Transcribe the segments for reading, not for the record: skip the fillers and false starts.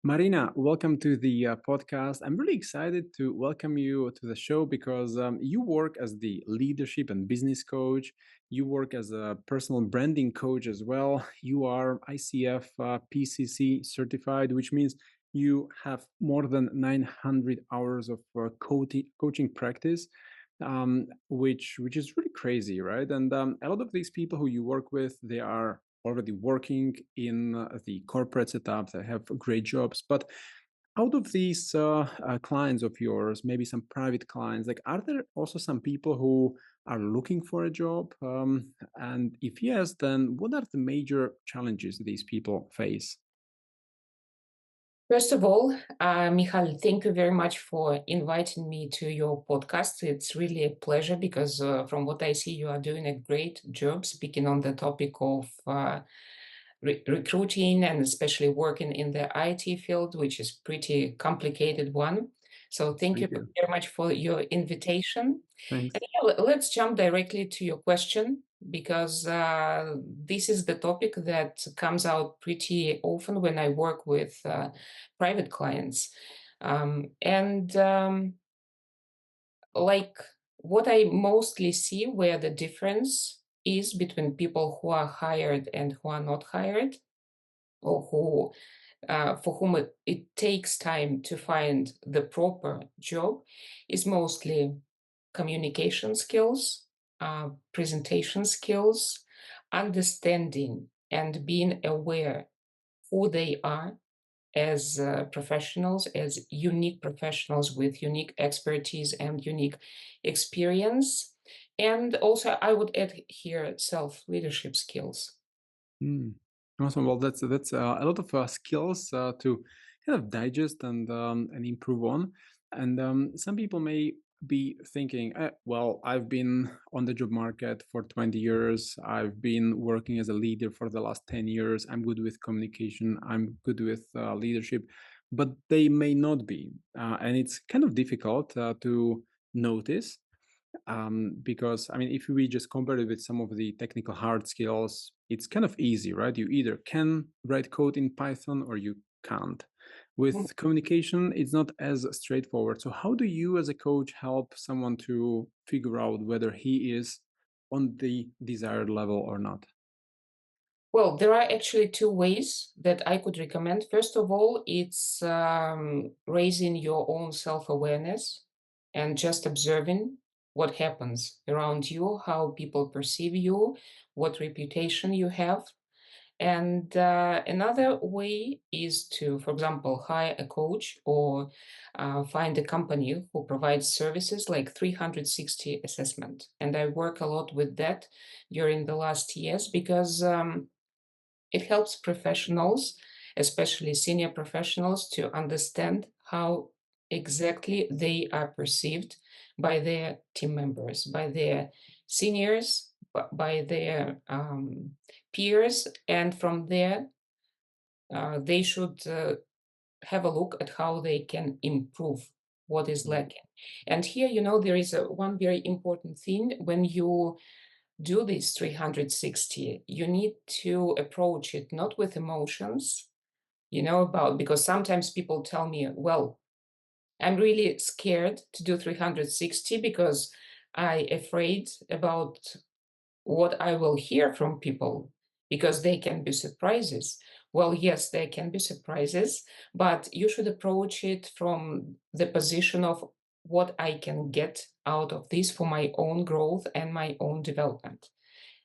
Marina, welcome to the podcast. I'm really excited to welcome you to the show because you work as the leadership and business coach. You work as a personal branding coach as well. You are ICF PCC certified, which means you have more than 900 hours of coaching practice, which is really crazy, right? And a lot of these people who you work with, they are already working in the corporate setup. They have great jobs. But out of these clients of yours, maybe some private clients, like, are there also some people who are looking for a job? And if yes, then what are the major challenges these people face? First of all, Michal, thank you very much for inviting me to your podcast. It's really a pleasure because from what I see, you are doing a great job speaking on the topic of recruiting and especially working in the IT field, which is pretty complicated one. So thank you Thank you. very much for your invitation. Thanks. And yeah, let's jump directly to your question because this is the topic that comes out pretty often when I work with private clients. And like what I mostly see where the difference is between people who are hired and who are not hired, or who for whom it takes time to find the proper job, is mostly communication skills, presentation skills, understanding and being aware who they are as professionals, as unique professionals with unique expertise and unique experience. And also, I would add here self leadership skills. Mm. Awesome. Well, that's a lot of skills to kind of digest and improve on. And some people may be thinking, well, I've been on the job market for 20 years. I've been working as a leader for the last 10 years. I'm good with communication. I'm good with leadership, but they may not be, and it's kind of difficult to notice because I mean, if we just compare it with some of the technical hard skills, it's kind of easy, right? You either can write code in Python or you can't. With communication, it's not as straightforward. So how do you as a coach help someone to figure out whether he is on the desired level or not? Well, there are actually two ways that I could recommend. First of all, it's raising your own self awareness and just observing what happens around you, how people perceive you, what reputation you have. And another way is to, for example, hire a coach or find a company who provides services like 360 assessment. And I work a lot with that during the last years because it helps professionals, especially senior professionals, to understand how exactly they are perceived by their team members, by their seniors, by their peers. And from there, they should have a look at how they can improve what is lacking. And here, there is one very important thing when you do this 360, you need to approach it not with emotions, about because sometimes people tell me, well, I'm really scared to do 360 because I afraid about what I will hear from people because they can be surprises. Well, yes, there can be surprises, but you should approach it from the position of what I can get out of this for my own growth and my own development.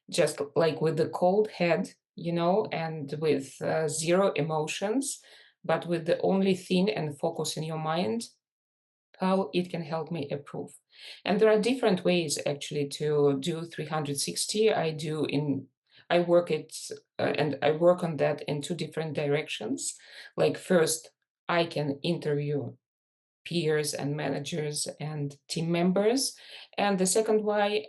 Just like with the cold head, and with zero emotions, but with the only thing and focus in your mind, how it can help me improve. And there are different ways actually to do 360. I work it and I work on that in two different directions. Like first, I can interview peers and managers and team members. And the second way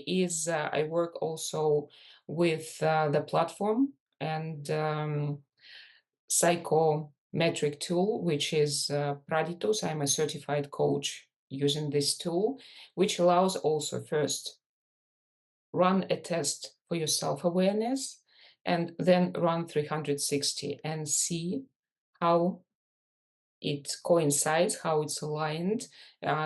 is I work also with the platform and psychometric tool, which is Praditos. I'm a certified coach using this tool, which allows also first run a test for your self-awareness and then run 360 and see how it coincides, how it's aligned.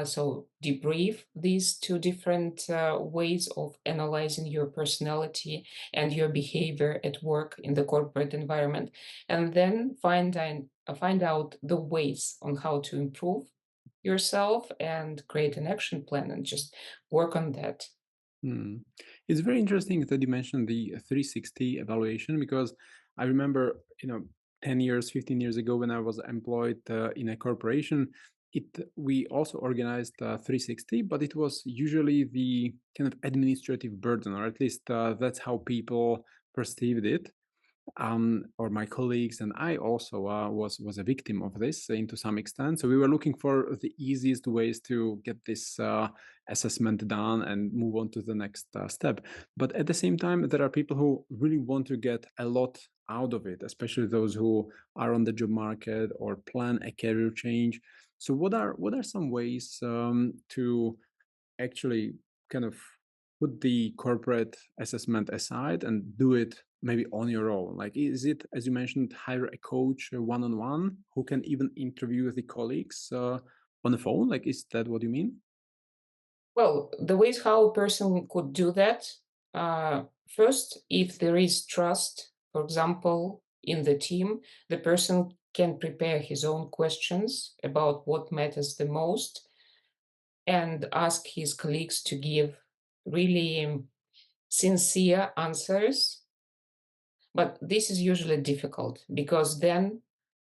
So debrief these two different ways of analyzing your personality and your behavior at work in the corporate environment, and then find out the ways on how to improve yourself and create an action plan and just work on that. Hmm. It's very interesting that you mentioned the 360 evaluation because I remember, 10 years, 15 years ago when I was employed in a corporation, it we also organized 360, but it was usually the kind of administrative burden, or at least that's how people perceived it. Or my colleagues and I also was a victim of this to some extent. So we were looking for the easiest ways to get this assessment done and move on to the next step. But at the same time, there are people who really want to get a lot out of it, especially those who are on the job market or plan a career change. So what are some ways to actually kind of put the corporate assessment aside and do it maybe on your own? Like, is it, as you mentioned, hire a coach one on one who can even interview the colleagues on the phone? Like, is that what you mean? Well, the ways how a person could do that, first, if there is trust, for example, in the team, the person can prepare his own questions about what matters the most and ask his colleagues to give really sincere answers. But this is usually difficult because then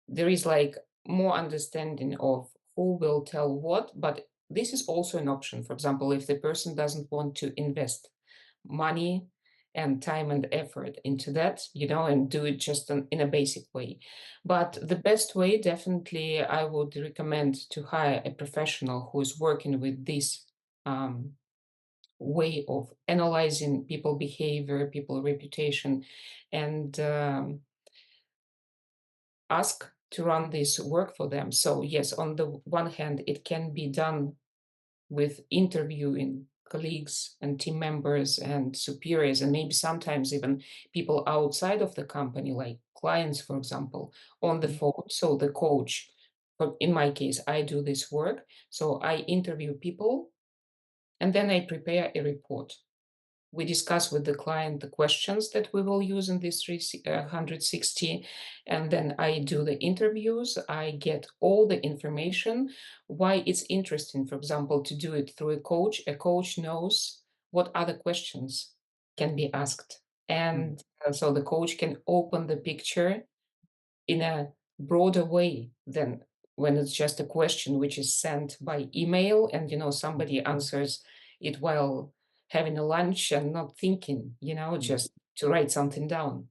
there is like more understanding of who will tell what. But this is also an option. For example, if the person doesn't want to invest money and time and effort into that, and do it just in a basic way. But the best way, definitely, I would recommend to hire a professional who is working with this um, way of analyzing people behavior, people reputation, and ask to run this work for them. So yes, on the one hand, it can be done with interviewing colleagues and team members and superiors, and maybe sometimes even people outside of the company, like clients, for example, on the Mhm. phone. So the coach, but in my case, I do this work. So I interview people and then I prepare a report. We discuss with the client the questions that we will use in this 360, and then I do the interviews. I get all the information. Why it's interesting, for example, to do it through a coach. A coach knows what other questions can be asked, Mm. and so the coach can open the picture in a broader way than when it's just a question which is sent by email and somebody answers it while having a lunch and not thinking, Mm. just to write something down.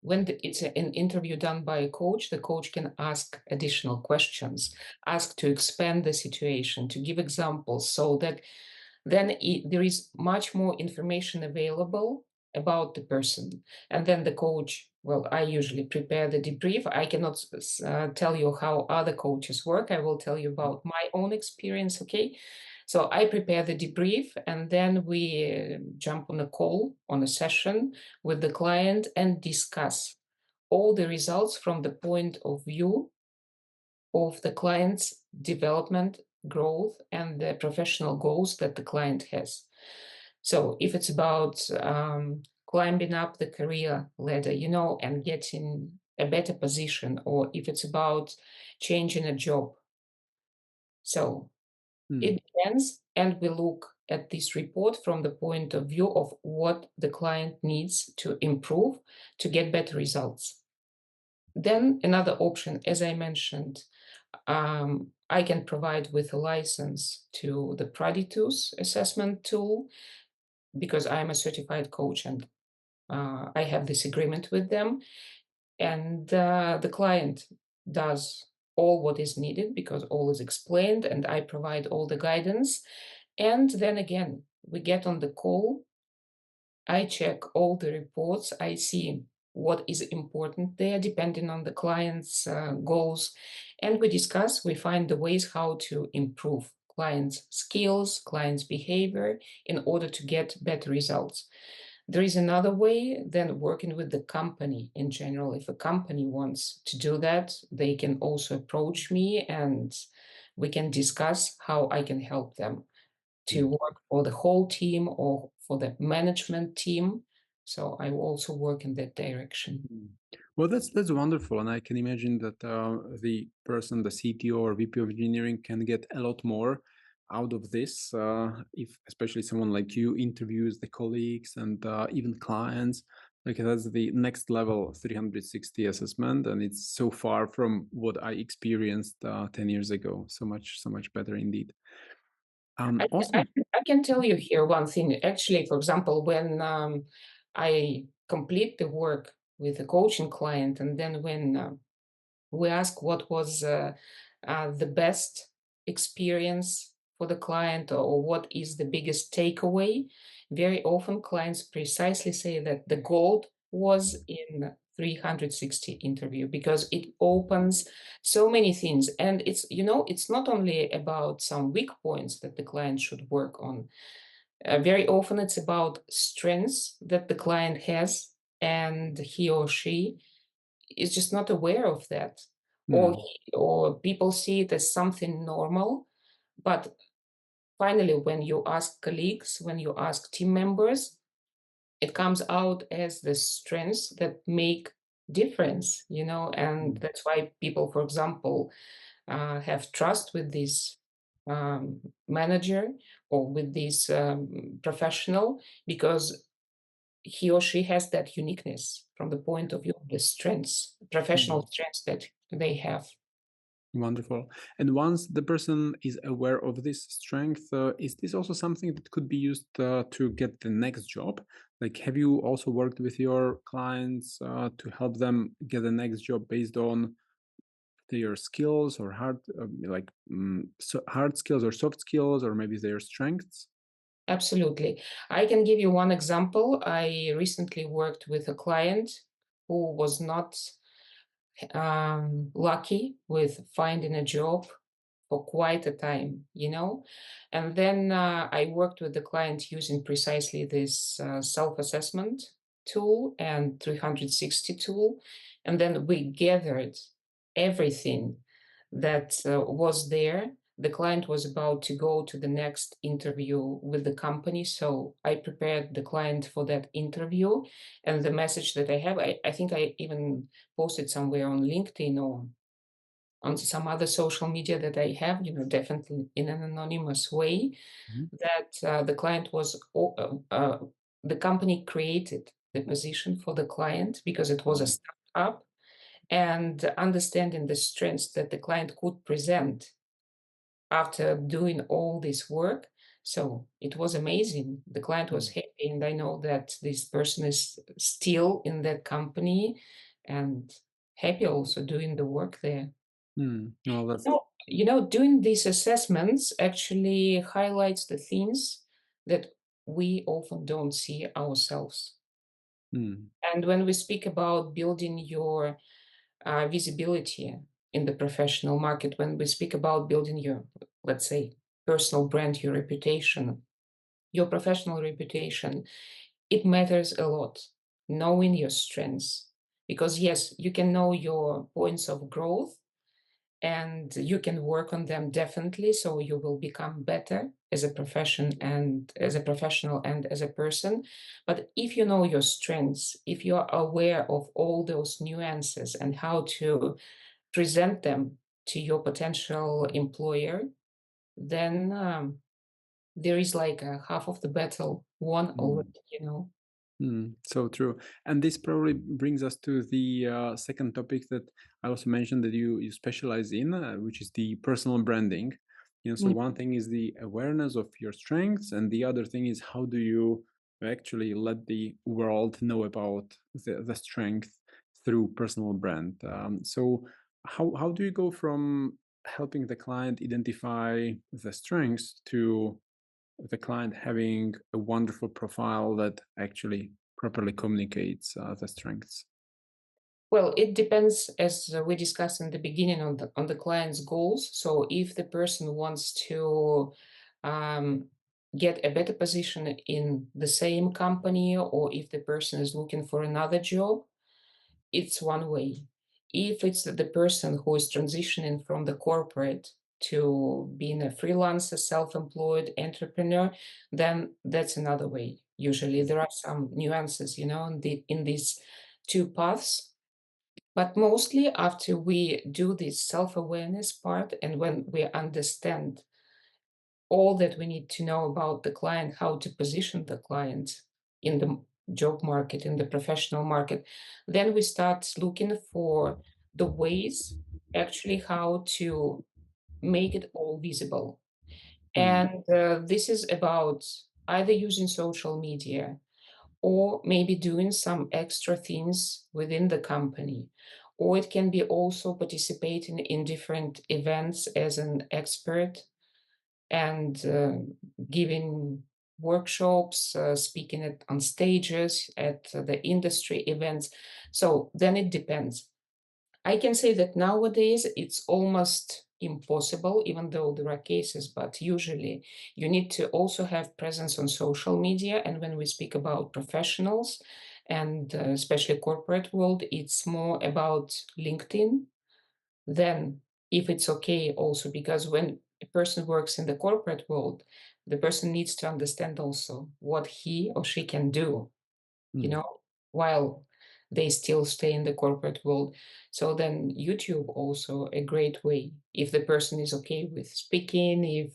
When it's an interview done by a coach, the coach can ask additional questions, ask to expand the situation, to give examples, so that then there is much more information available about the person. And then the coach, well, I usually prepare the debrief. I cannot tell you how other coaches work. I will tell you Mm. about my own experience, okay? So I prepare the debrief and then we jump on a call, on a session with the client and discuss all the results from the point of view of the client's development, growth, and the professional goals that the client has. So if it's about climbing up the career ladder, and getting a better position, or if it's about changing a job. So Mm. it depends. And we look at this report from the point of view of what the client needs to improve to get better results. Then another option, as I mentioned, I can provide with a license to the Praditus assessment tool because I'm a certified coach and I have this agreement with them. And the client does all what is needed because all is explained and I provide all the guidance. And then again, we get on the call. I check all the reports. I see what is important there, depending on the client's goals. And we discuss, we find the ways how to improve clients' skills, clients' behavior in order to get better results. There is another way than working with the company in general. If a company wants to do that, they can also approach me and we can discuss how I can help them to Mm. work for the whole team or for the management team. So I will also work in that direction. Mm. Well, that's wonderful, and I can imagine that the person, the CTO or VP of engineering, can get a lot more out of this if, especially someone like you, interviews the colleagues and even clients. Like that's the next level 360 assessment, and it's so far from what I experienced 10 years ago. So much better indeed. Awesome. I can tell you here one thing. Actually, for example, when I complete the work with a coaching client, and then when we ask what was the best experience for the client or what is the biggest takeaway, very often clients precisely say that the gold was in 360 interview because it opens so many things, and it's not only about some weak points that the client should work on. Very often it's about strengths that the client has and he or she is just not aware of that, Hmm. or people see it as something normal. But finally, when you ask colleagues, when you ask team members, it comes out as the strengths that make difference, and Hmm. that's why people, for example, have trust with this manager or with this professional, because he or she has that uniqueness from the point of view of the strengths, professional Hmm. strengths that they have. Wonderful. And once the person is aware of this strength, is this also something that could be used to get the next job? Like, have you also worked with your clients to help them get the next job based on their skills or hard skills or soft skills or maybe their strengths? Absolutely. I can give you one example. I recently worked with a client who was not lucky with finding a job for quite a time, And then I worked with the client using precisely this self-assessment tool and 360 tool. And then we gathered everything that was there. The client was about to go to the next interview with the company. So I prepared the client for that interview. And the message that I have, I think I even posted somewhere on LinkedIn or on some other social media that I have, definitely in an anonymous way, Mhm. that the client the company created the position for the client because it was a Wow. startup, and understanding the strengths that the client could present after doing all this work. So it was amazing. The client was Mm. happy, and I know that this person is still in that company and happy also doing the work there. Mm. Well, that's Doing these assessments actually highlights the things that we often don't see ourselves. mm. And when we speak about building your visibility in the professional market, when we speak about building your, let's say, personal brand, your reputation, your professional reputation, it matters a lot knowing your strengths. Because, yes, you can know your points of growth and you can work on them definitely, so you will become better as a profession and as a professional and as a person. But if you know your strengths, if you are aware of all those nuances and how to present them to your potential employer, then there is like a half of the battle won Mm. already. Mm, so true. And this probably brings us to the second topic that I also mentioned that you specialize in, which is the personal branding. So Mm. one thing is the awareness of your strengths, and the other thing is how do you actually let the world know about the strength through personal brand. So how do you go from helping the client identify the strengths to the client having a wonderful profile that actually properly communicates the strengths. Well, it depends, as we discussed in the beginning, on the client's goals. So if the person wants to um, get a better position in the same company, or if the person is looking for another job, it's one way. If it's the person who is transitioning from the corporate to being a freelancer, self-employed entrepreneur, then that's another way. Usually there are some nuances, in these two paths. But mostly after we do this self-awareness part and when we understand all that we need to know about the client, how to position the client in the job market, in the professional market, then we start looking for the ways actually how to make it all visible. Mm, And this is about either using social media or maybe doing some extra things within the company. Or it can be also participating in different events as an expert and giving workshops, speaking on stages at the industry events. So then it depends. I can say that nowadays it's almost impossible, even though there are cases, but usually you need to also have presence on social media. And when we speak about professionals and especially corporate world, it's more about LinkedIn. Then, if it's okay, also because when a person works in the corporate world, the person needs to understand also what he or she can do, you mm, know, while they still stay in the corporate world. So then YouTube also a great way if the person is okay with speaking, if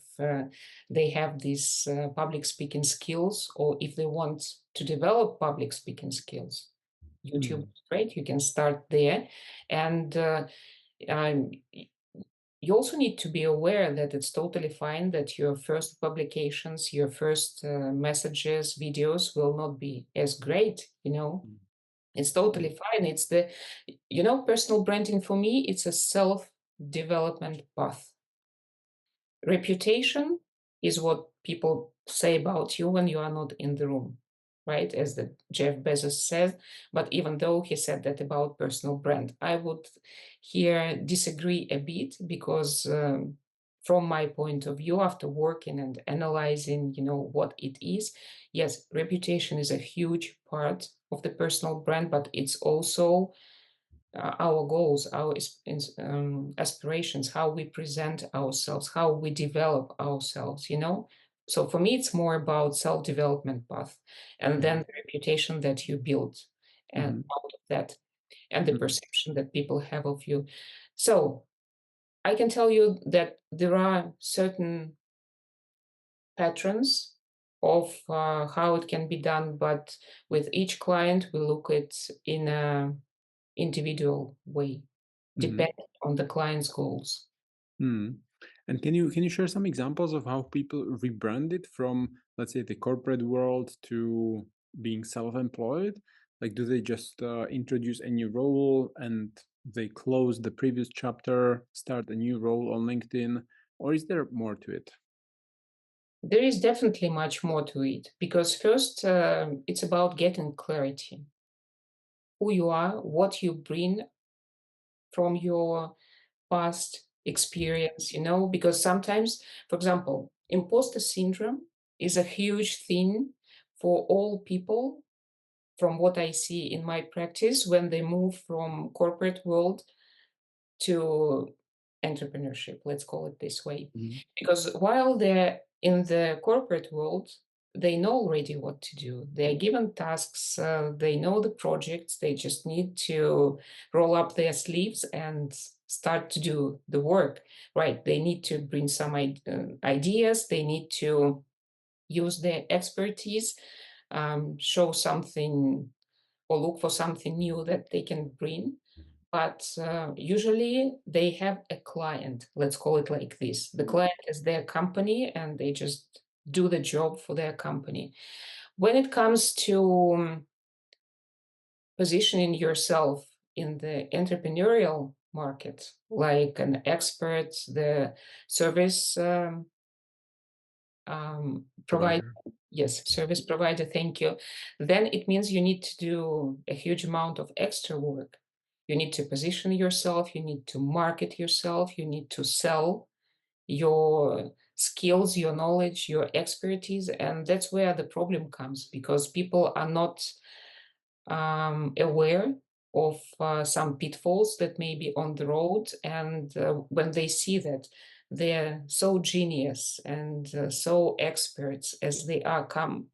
they have these public speaking skills, or if they want to develop public speaking skills. YouTube mm, is great. You can start there, and um, you also need to be aware that it's totally fine that your first publications, your first messages, videos will not be as great. mm, It's mm, totally fine. Personal branding for me, it's a self development path. Reputation is what people say about you when you are not in the room, right? As the Jeff Bezos says. But even though he said that about personal brand, I would here disagree a bit because from my point of view, after working and analyzing, what it is, yes, reputation is a huge part of the personal brand, but it's also our goals, our aspirations, how we present ourselves, how we develop ourselves. So for me, it's more about self-development path, and then mm, the reputation that you build, and mhm, out of that, and the mm, perception that people have of you. So I can tell you that there are certain patterns of how it can be done, but with each client, we look at in a individual way, mhm, depending on the client's goals. mm. And can you share some examples of how people rebranded from, let's say, the corporate world to being self-employed? Like, do they just introduce a new role and they close the previous chapter, start a new role on LinkedIn, or is there more to it? There is definitely much more to it because first, it's about getting clarity, who you are, what you bring from your past experience, because sometimes, for example, imposter syndrome is a huge thing for all people from what I see in my practice when they move from corporate world to entrepreneurship, let's call it this way. Mhm, Because while they're in the corporate world, they know already what to do. They're given tasks, they know the projects, they just need to roll up their sleeves and start to do the work, right? They need to bring some ideas, they need to use their expertise, show something or look for something new that they can bring. But usually they have a client, let's call it like this. The client is their company and they just do the job for their company. When it comes to positioning yourself in the entrepreneurial market, like an expert, the service provider, provider. yes, service provider, thank you, then it means you need to do a huge amount of extra work. You need to position yourself, you need to market yourself, you need to sell, your skills, your knowledge, your expertise. And that's where the problem comes because people are not aware of some pitfalls that may be on the road. And when they see that they're so genius and so experts as they are, come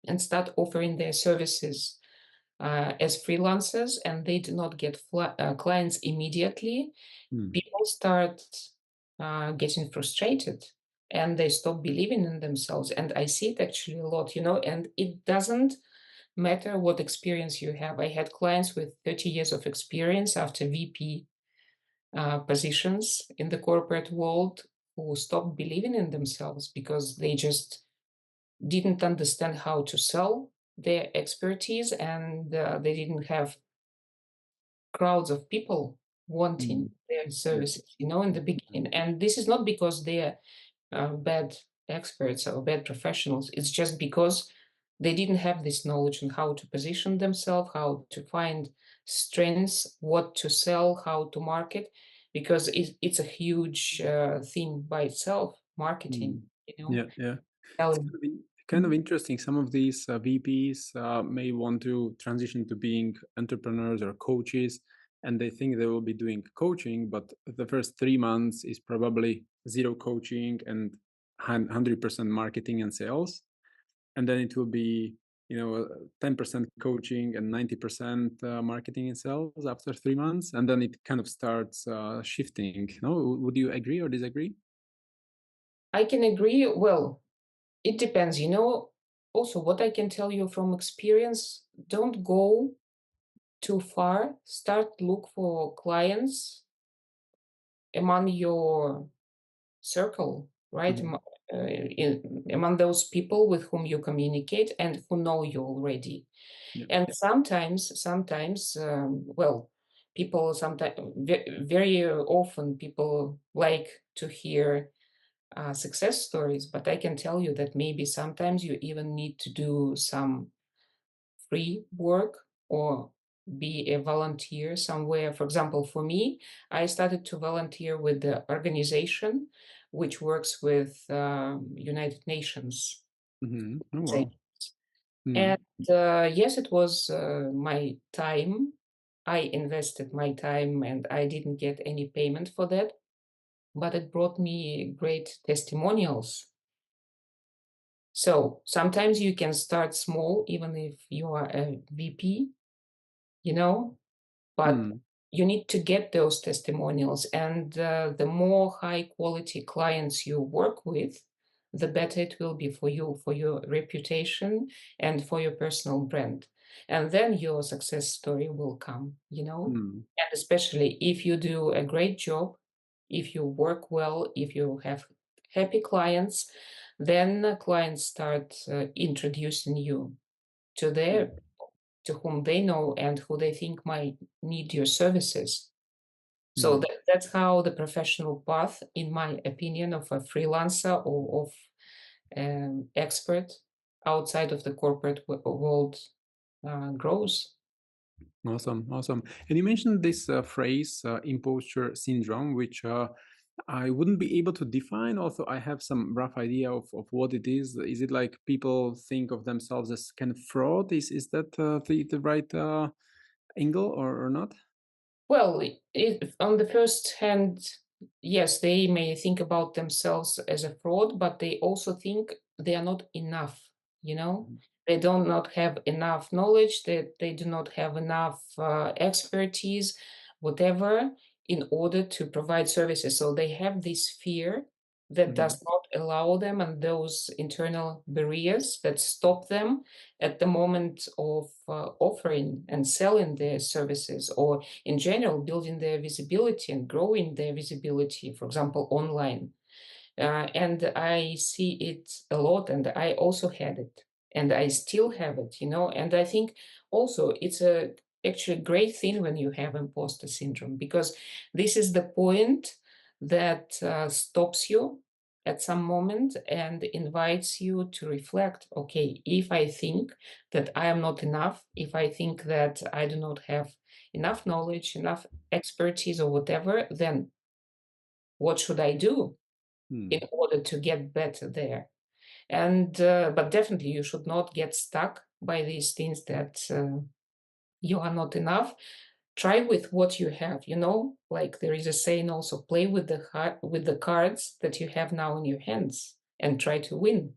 and start offering their services as freelancers, and they do not get clients immediately, Mm, people start getting frustrated and they stop believing in themselves. And I see it actually a lot, and it doesn't matter what experience you have. I had clients with 30 years of experience after VP positions in the corporate world who stopped believing in themselves because they just didn't understand how to sell their expertise, and they didn't have crowds of people wanting mm, their yeah, services, in the beginning. And this is not because they're bad experts or bad professionals. It's just because they didn't have this knowledge on how to position themselves, how to find strengths, what to sell, how to market, because it's a huge thing by itself, marketing, mm, yeah, yeah. It's selling. kind of interesting. Some of these VPs may want to transition to being entrepreneurs or coaches, and they think they will be doing coaching, but the first 3 months is probably zero coaching and 100% marketing and sales, and then it will be 10% coaching and 90% marketing and sales after 3 months, and then it kind of starts shifting. No, would you agree or disagree? I can agree. Well, it depends. Also, what I can tell you from experience, don't go too far. Start look for clients among your circle, right? Mhm. Among those people with whom you communicate and who know you already. Yeah. And sometimes, well, people sometimes very often people like to hear success stories, but I can tell you that maybe sometimes you even need to do some free work or be a volunteer somewhere. For example, for me, I started to volunteer with the organization which works with United Nations. Mhm. Oh, Say. wow. Mhm. And yes, it was my time. I invested my time and I didn't get any payment for that, but it brought me great testimonials. So sometimes you can start small, even if you are a VP, you know, but Mhm. you need to get those testimonials. And the more high quality clients you work with, the better it will be for you, for your reputation, and for your personal brand. And then your success story will come. Mhm. And especially if you do a great job, if you work well, if you have happy clients, then clients start introducing you to their Mhm. to whom they know and who they think might need your services. So Mhm. that's how the professional path, in my opinion, of a freelancer or of expert outside of the corporate world grows. Awesome, awesome. And you mentioned this phrase, imposter syndrome, which I wouldn't be able to define. Also, I have some rough idea of what it is. Is it like people think of themselves as kind of fraud? Is that the right angle or not? Well, on the first hand, yes, they may think about themselves as a fraud, but they also think they are not enough, you know? Mhm. They do not have enough knowledge, they do not have enough expertise, whatever, in order to provide services. So they have this fear that Mhm. does not allow them, and those internal barriers that stop them at the moment of offering and selling their services, or in general building their visibility and growing their visibility, for example, online. And I see it a lot, and I also had it, and I still have it. And I think also it's a actually great thing when you have imposter syndrome, because this is the point that stops you at some moment and invites you to reflect. Okay, if I think that I am not enough, if I think that I do not have enough knowledge, enough expertise, or whatever, then what should I do? Hmm. in order to get better there. And but definitely you should not get stuck by these things that you are not enough. Try with what you have, like there is a saying also, play with with the cards that you have now in your hands and try to win.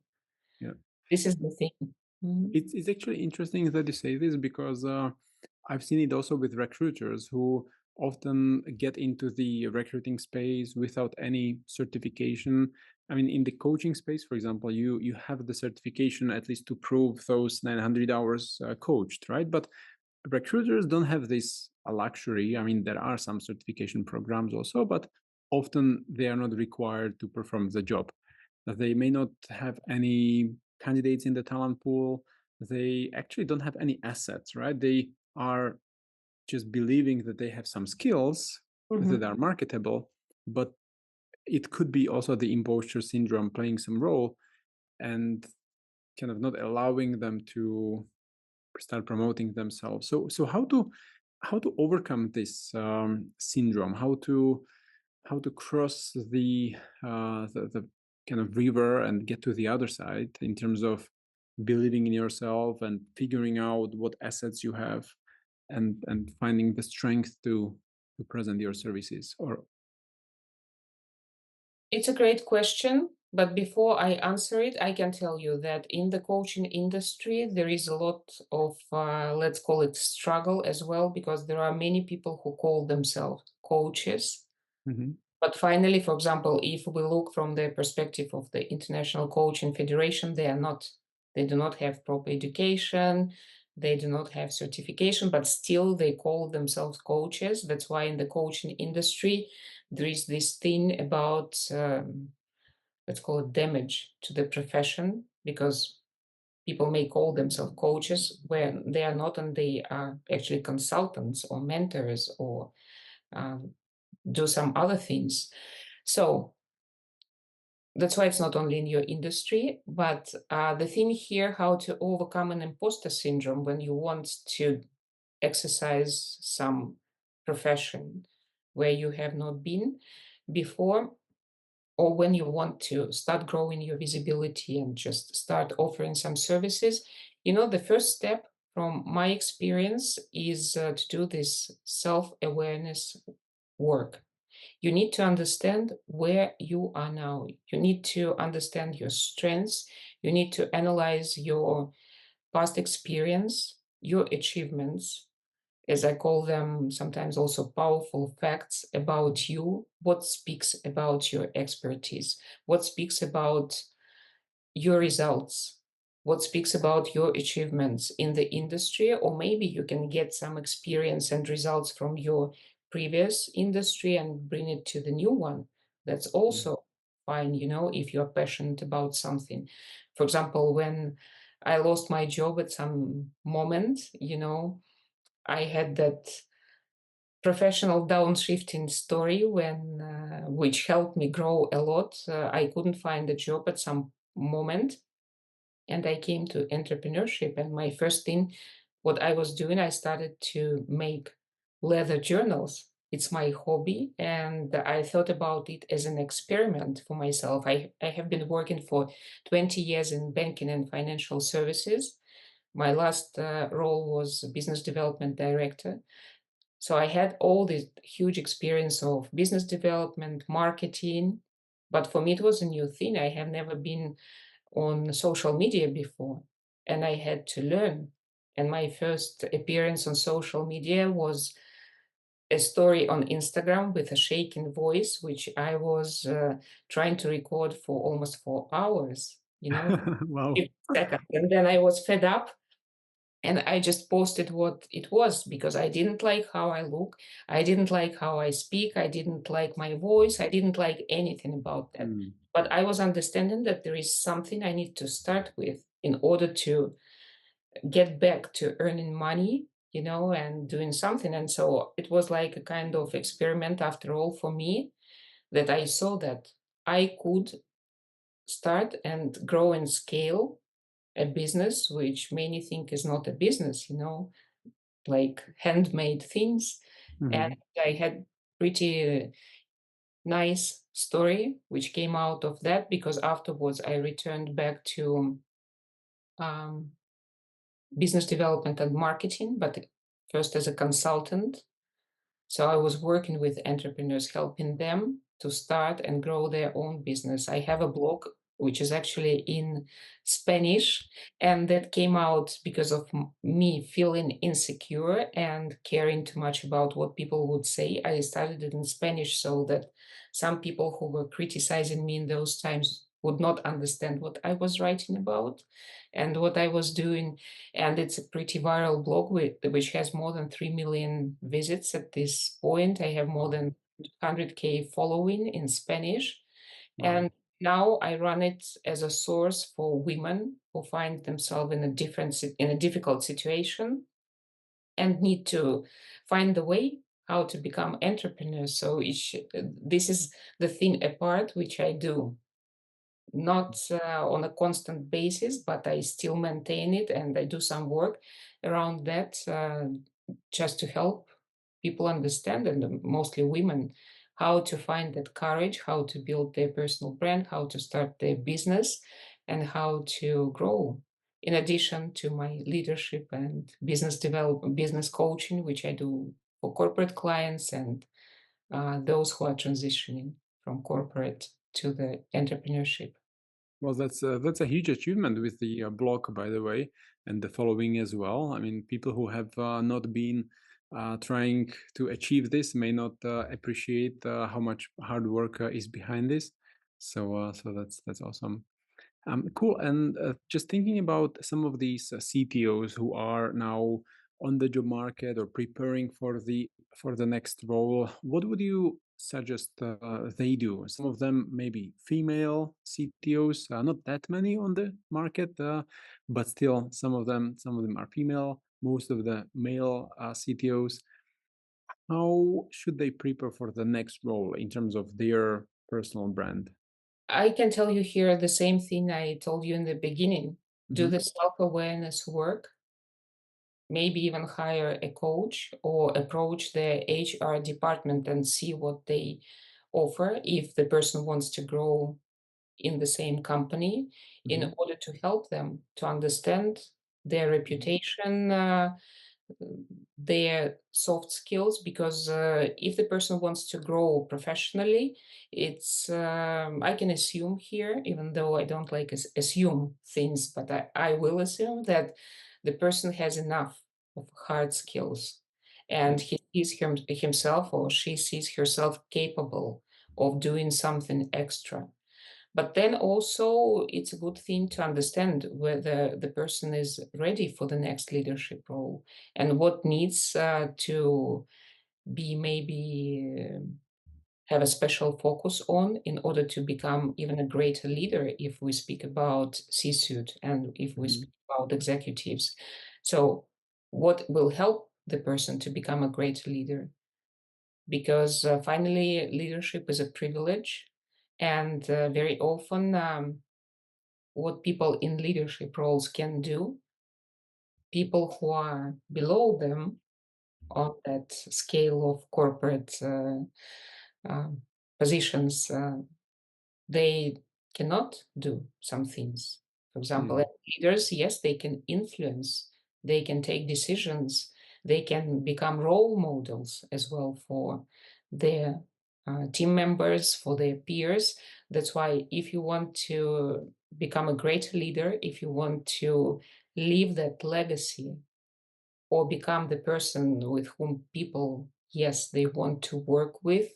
Yeah. This is the thing. Mhm. It's actually interesting that you say this because I've seen it also with recruiters who often get into the recruiting space without any certification. I mean, in the coaching space, for example, you have the certification at least to prove those 900 hours coached, right? But recruiters don't have this luxury. I mean, there are some certification programs also, but often they are not required to perform the job. They may not have any candidates in the talent pool. They actually don't have any assets, right? They are just believing that they have some skills that Mhm. are marketable, but it could be also the imposter syndrome playing some role and kind of not allowing them to start promoting themselves. So how to overcome this syndrome? How to cross the kind of river and get to the other side in terms of believing in yourself and figuring out what assets you have and finding the strength to present your services or It's a great question, but before I answer it, I can tell you that in the coaching industry, there is a lot of, let's call it struggle as well, because there are many people who call themselves coaches. Mhm. But finally, for example, if we look from the perspective of the International Coaching Federation, they are not, they do not have proper education, they do not have certification, but still they call themselves coaches. That's why in the coaching industry, there is this thing about, let's call it damage to the profession, because people may call themselves coaches when they are not, and they are actually consultants or mentors or um, do some other things. So that's why it's not only in your industry, but the thing here, how to overcome an imposter syndrome when you want to exercise some profession where you have not been before, or when you want to start growing your visibility and just start offering some services. The first step from my experience is to do this self awareness work. You need to understand where you are now. You need to understand your strengths. You need to analyze your past experience, your achievements, as I call them, sometimes also powerful facts about you, what speaks about your expertise, what speaks about your results, what speaks about your achievements in the industry, or maybe you can get some experience and results from your previous industry and bring it to the new one. That's Mm. also fine, if you're passionate about something. For example, when I lost my job at some moment, I had that professional downshifting story when which helped me grow a lot. I couldn't find a job at some moment, and I came to entrepreneurship. And my first thing, what I was doing, I started to make leather journals. It's my hobby, and I thought about it as an experiment for myself. I have been working for 20 years in banking and financial services. My last role was business development director. So I had all this huge experience of business development, marketing, but for me it was a new thing. I have never been on social media before, and I had to learn. And my first appearance on social media was a story on Instagram with a shaking voice, which I was trying to record for almost 4 hours, 50 Wow. seconds. And then I was fed up and I just posted what it was because I didn't like how I look. I didn't like how I speak. I didn't like my voice. I didn't like anything about that. Mm. But I was understanding that there is something I need to start with in order to get back to earning money, and doing something. And so it was like a kind of experiment after all for me, that I saw that I could start and grow and scale a business, which many think is not a business, like handmade things. And Mhm. I had pretty nice story which came out of that, because afterwards I returned back to um, business development and marketing, but first as a consultant. So I was working with entrepreneurs, helping them to start and grow their own business. I have a blog which is actually in Spanish, and that came out because of me feeling insecure and caring too much about what people would say. I started it in Spanish so that some people who were criticizing me in those times would not understand what I was writing about and what I was doing. And it's a pretty viral blog which has more than 3 million visits at this point. I have more Wow. than 100K following in Spanish. Wow. And now I run it as a source for women who find themselves in in a difficult situation and need to find the way how to become entrepreneurs. So this is the thing apart which I do, not on a constant basis, but I still maintain it and I do some work around that, just to help people understand, and mostly women, how to find that courage, how to build their personal brand, how to start their business, and how to grow. In addition to my leadership and business development, business coaching, which I do for corporate clients and those who are transitioning from corporate to the entrepreneurship. Well, that's a huge achievement with the blog, by the way, and the following as well. I mean, people who have not been trying to achieve this may not appreciate how much hard work is behind this. So that's awesome. Cool. And just thinking about some of these CTOs who are now on the job market or preparing for the next role, what would you suggest they do? Some of them maybe female CTOs, not that many on the market, but still some of them are female. Most of the male CTOs. How should they prepare for the next role in terms of their personal brand? I can tell you here the same thing I told you in the beginning. Do Hmm. the self-awareness work, maybe even hire a coach or approach the HR department and see what they offer if the person wants to grow in the same company, in Hmm. order to help them to understand their reputation, their soft skills, because if the person wants to grow professionally, it's I can assume here, even though I don't like assume things, but I will assume that the person has enough of hard skills, Yeah. and he sees himself or she sees herself capable of doing something extra. But then also, it's a good thing to understand whether the person is ready for the next leadership role and what needs to be maybe have a special focus on in order to become even a greater leader if we speak about C-suite and if we Mhm. speak about executives. So, what will help the person to become a great leader? Because finally, leadership is a privilege. And very often, what people in leadership roles can do, people who are below them on that scale of corporate um, positions, they cannot do some things. For example, as Mm. leaders, yes, they can influence, they can take decisions, they can become role models as well for their team members, for their peers. That's why if you want to become a great leader, if you want to leave that legacy or become the person with whom people, yes, they want to work with,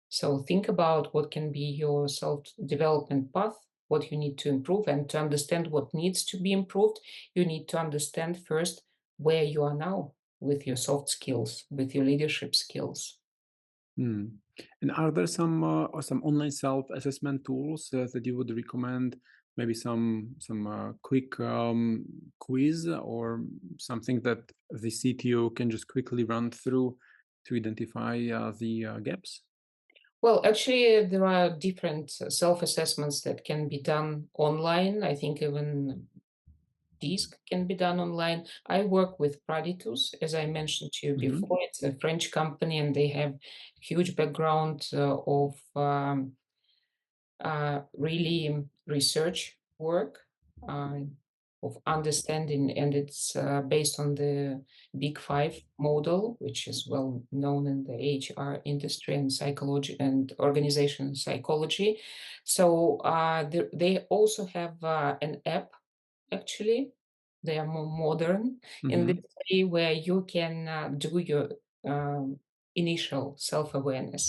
so think about what can be your self-development path, what you need to improve, and to understand what needs to be improved, you need to understand first where you are now with your soft skills, with your leadership skills. Mm. And are there some online self-assessment tools that you would recommend? Maybe some quick quiz or something that the CTO can just quickly run through to identify the gaps? Well, actually, there are different self-assessments that can be done online. I think even disc can be done online. I work with Praditus, as I mentioned to you Mhm. before. It's a French company, and they have huge background of really research work uh, of understanding, and it's based on the Big Five model, which is well known in the HR industry and psychology and organization psychology. So they also have an app. Actually, they are more modern in this Mhm. way, where you can do your um, initial self-awareness.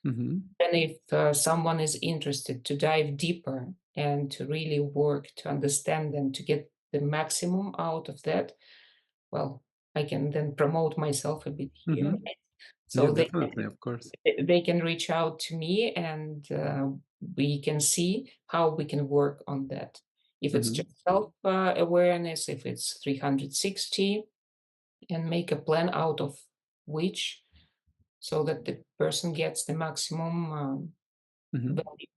Mhm. And if someone is interested to dive deeper and to really work to understand and to get the maximum out of that, well, I can then promote myself a bit here. Mhm. Right? Yeah, So definitely, of course. they can reach out to me, and we can see how we can work on that. If it's Mhm. just self awareness, if it's 360, and make a plan out of which, so that the person gets the maximum Mhm. value.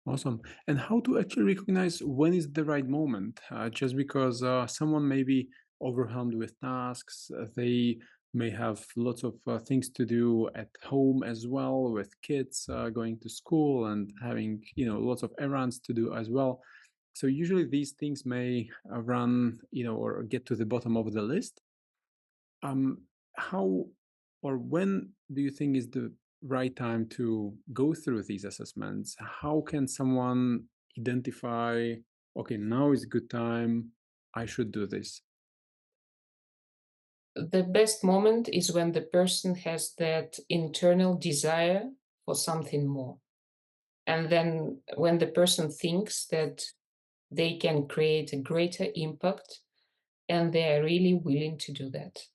Awesome. And how to actually recognize when is the right moment? Just because someone may be overwhelmed with tasks, they may have lots of things to do at home as well, with kids going to school and having lots of errands to do as well. So usually these things may run or get to the bottom of the list. How or when do you think is the right time to go through these assessments? How can someone identify, okay, now is a good time, I should do this? The best moment is when the person has that internal desire for something more. And then when the person thinks that they can create a greater impact, and they are really willing to do that.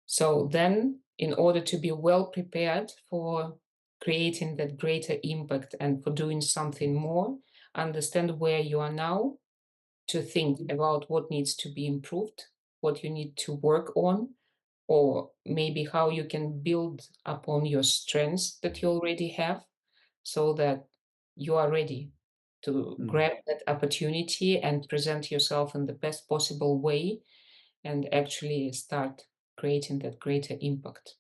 So then, in order to be well prepared for creating that greater impact and for doing something more, understand where you are now, to think about what needs to be improved, what you need to work on, or maybe how you can build upon your strengths that you already have, so that you are ready to Mm, grab that opportunity and present yourself in the best possible way, and actually start creating that greater impact.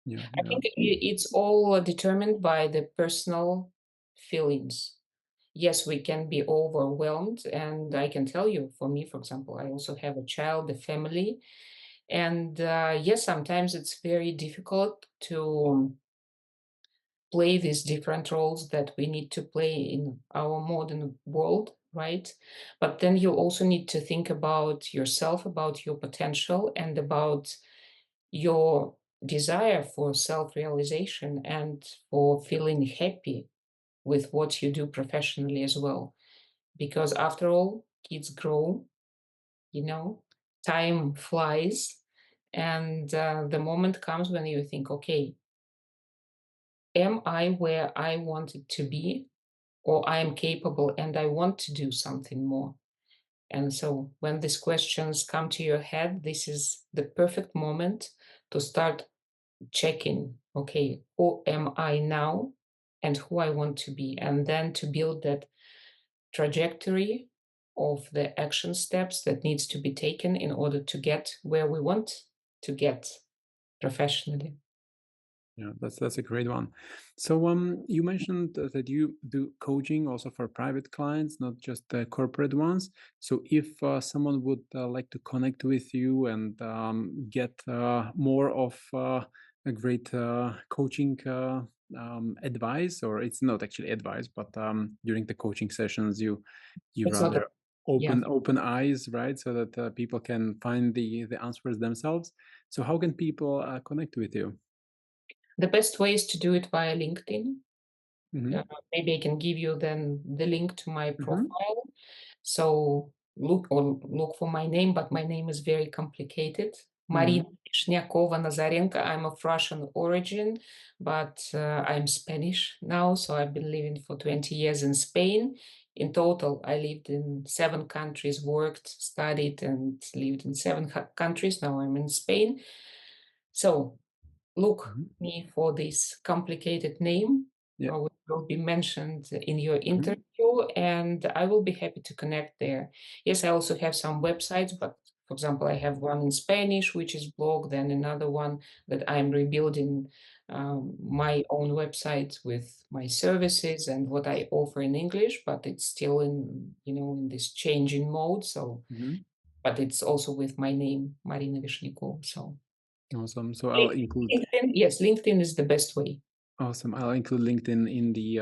yeah, I yeah. think it's all determined by the personal feelings. Yes, we can be overwhelmed, and I can tell you, for me, for example, I also have a child, a family, and yes, sometimes it's very difficult to play these different roles that we need to play in our modern world, right? But then you also need to think about yourself, about your potential, and about your desire for self realization and for feeling happy with what you do professionally as well. Because after all, kids grow, you know, time flies. And the moment comes when you think, okay, am I where I wanted to be? Or I am capable and I want to do something more? And so when these questions come to your head, this is the perfect moment to start checking, okay, who am I now and who I want to be? And then to build that trajectory of the action steps that needs to be taken in order to get where we want to get professionally. Yeah, that's a great one. So, you mentioned that you do coaching also for private clients, not just the corporate ones. So, if someone would like to connect with you and get more of a great coaching advice, or it's not actually advice, but during the coaching sessions, you It's not a, rather yeah. open eyes, right, so that people can find the answers themselves. So, how can people connect with you? The best way is to do it via LinkedIn. Uh, Mhm. maybe I can give you then the link to my Mhm. profile. So look for my name, but my name is very complicated. Marina Mhm. Vishnyakova Nazarenko. I'm of Russian origin, but I'm Spanish now. So I've been living for 20 years in Spain. In total, I lived in 7 countries, worked, studied, and lived in 7 countries. Now I'm in Spain. So look Mhm. me for this complicated name, Yeah. which will be mentioned in your Mhm. interview. you, and I will be happy to connect there. Yes, I also have some websites, but for example, I have one in Spanish, which is blog, then another one that I'm rebuilding my own website with my services and what I offer in English, but it's still in, in this changing mode. So, Mhm. but it's also with my name, Marina Vishnyakova. So, Awesome. So I'll include LinkedIn, yes, LinkedIn is the best way. awesome. I'll include LinkedIn in the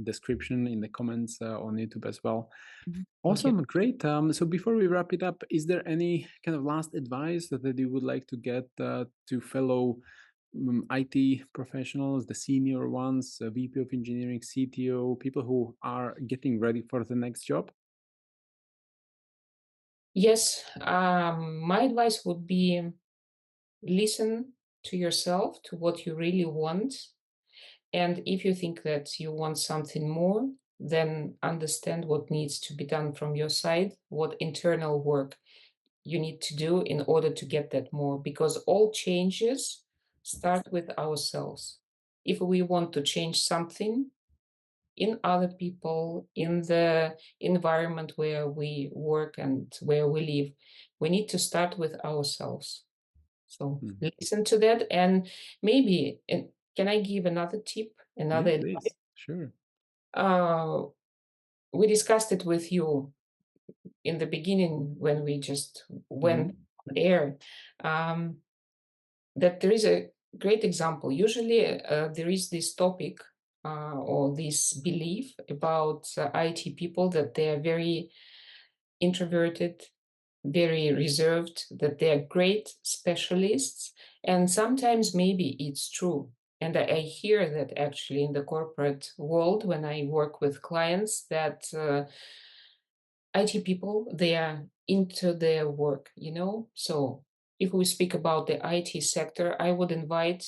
description in the comments on YouTube as well. Mhm. Okay. Awesome, great. So before we wrap it up, is there any kind of last advice that you would like to get to fellow IT professionals, the senior ones, VP of engineering, CTO, people who are getting ready for the next job? Yes, my advice would be listen to yourself, to what you really want. And if you think that you want something more, then understand what needs to be done from your side, what internal work you need to do in order to get that more, because all changes start with ourselves. If we want to change something in other people, in the environment where we work and where we live, we need to start with ourselves. So Hmm. listen to that, and maybe and can I give another tip, Yeah, another advice? please. Sure. Uh, we discussed it with you in the beginning when we just went Hmm. on air, um, that there is a great example. Usually, there is this topic or this belief about IT people that they are very introverted, very reserved, that they are great specialists. And sometimes maybe it's true. And I hear that actually in the corporate world when I work with clients that IT people, they are into their work, So if we speak about the IT sector, I would invite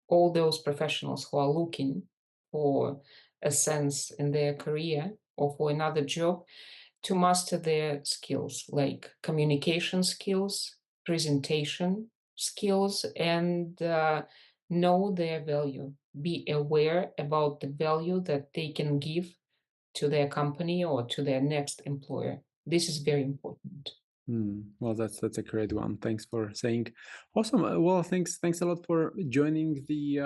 all those professionals who are looking for a sense in their career or for another job to master their skills like communication skills, presentation skills, and know their value. Be aware about the value that they can give to their company or to their next employer. This is very important. Well, that's a great one. Thanks for saying. Awesome. Well, thanks a lot for joining the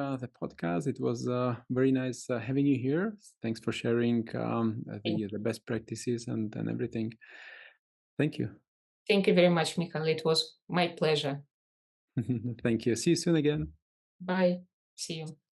podcast. It was very nice having you here. Thanks for sharing Thank the best practices and everything. Thank you. thank you very much, Michael. It was my pleasure. Thank you. See you soon again. Bye. See you.